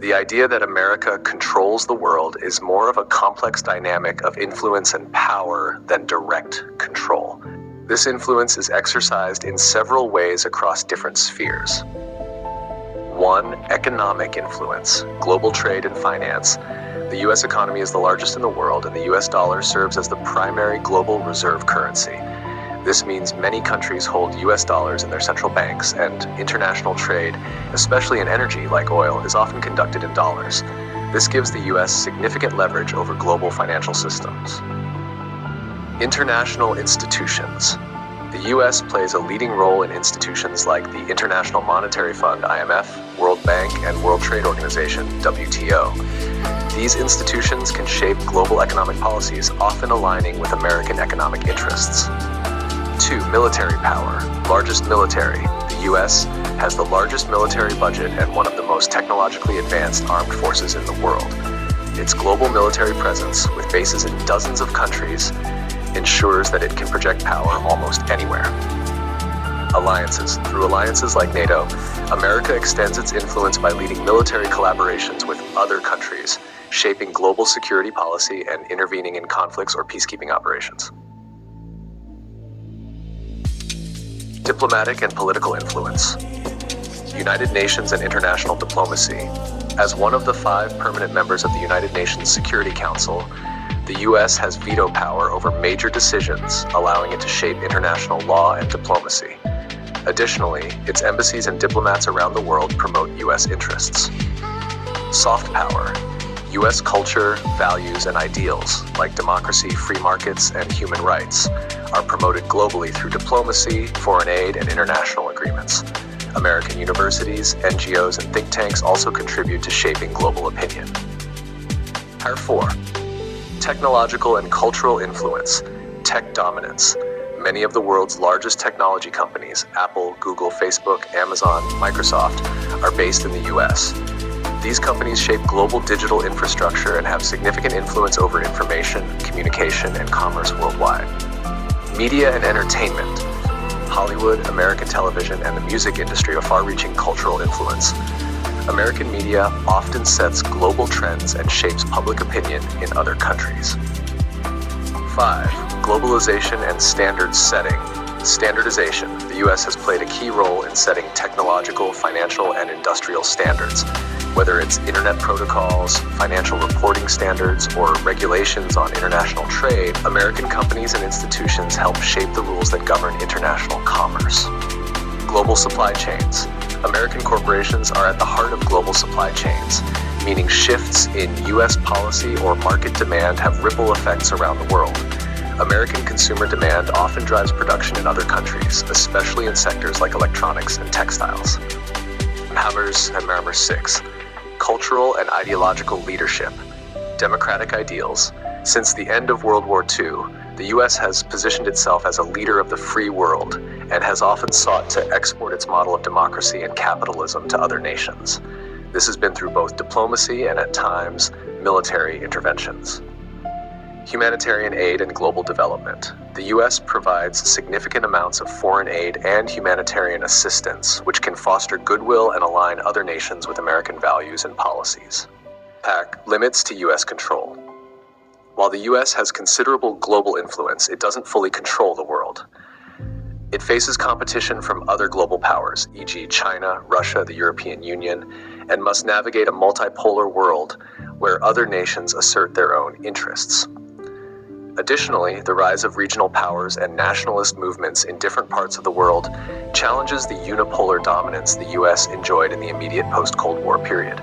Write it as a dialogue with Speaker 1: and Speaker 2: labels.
Speaker 1: The idea that America controls the world is more of a complex dynamic of influence and power than direct control. This influence is exercised in several ways across different spheres. 1. Economic influence, global trade and finance. The U.S. economy is the largest in the world, and the U.S. dollar serves as the primary global reserve currency. This means many countries hold U.S. dollars in their central banks, and international trade, especially in energy like oil, is often conducted in dollars. This gives the U.S. significant leverage over global financial systems. International institutions. The U.S. plays a leading role in institutions like the International Monetary Fund, IMF, World Bank, and World Trade Organization, WTO. These institutions can shape global economic policies, often aligning with American economic interests. 2. Military power. Largest military. The U.S. has the largest military budget and one of the most technologically advanced armed forces in the world. Its global military presence, with bases in dozens of countries, ensures that it can project power almost anywhere. Alliances. Through alliances like NATO, America extends its influence by leading military collaborations with other countries, shaping global security policy and intervening in conflicts or peacekeeping operations. Diplomatic and political influence. United Nations and international diplomacy. As one of the 5 permanent members of the United Nations Security Council, the U.S. has veto power over major decisions, allowing it to shape international law and diplomacy. Additionally, its embassies and diplomats around the world promote U.S. interests. Soft power. U.S. culture, values, and ideals, like democracy, free markets, and human rights, are promoted globally through diplomacy, foreign aid, and international agreements. American universities, NGOs, and think tanks also contribute to shaping global opinion. Pair 4. Technological and cultural influence. Tech dominance. Many of the world's largest technology companies, Apple, Google, Facebook, Amazon, Microsoft, are based in the U.S. These companies shape global digital infrastructure and have significant influence over information, communication, and commerce worldwide. Media and entertainment. Hollywood, American television, and the music industry have far-reaching cultural influence. American media often sets global trends and shapes public opinion in other countries. 5. Globalization and standards setting. Standardization. The U.S. has played a key role in setting technological, financial, and industrial standards. Whether it's internet protocols, financial reporting standards, or regulations on international trade, American companies and institutions help shape the rules that govern international commerce. Global supply chains. American corporations are at the heart of global supply chains, meaning shifts in U.S. policy or market demand have ripple effects around the world. American consumer demand often drives production in other countries, especially in sectors like electronics and textiles. Hammer 6. Cultural and ideological leadership. Democratic ideals. Since the end of World War II, the U.S. has positioned itself as a leader of the free world and has often sought to export its model of democracy and capitalism to other nations. This has been through both diplomacy and, at times, military interventions. Humanitarian aid and global development. The U.S. provides significant amounts of foreign aid and humanitarian assistance, which can foster goodwill and align other nations with American values and policies. Limits to U.S. control. While the U.S. has considerable global influence, it doesn't fully control the world. It faces competition from other global powers, e.g. China, Russia, the European Union, and must navigate a multipolar world where other nations assert their own interests. Additionally, the rise of regional powers and nationalist movements in different parts of the world challenges the unipolar dominance the U.S. enjoyed in the immediate post-Cold War period.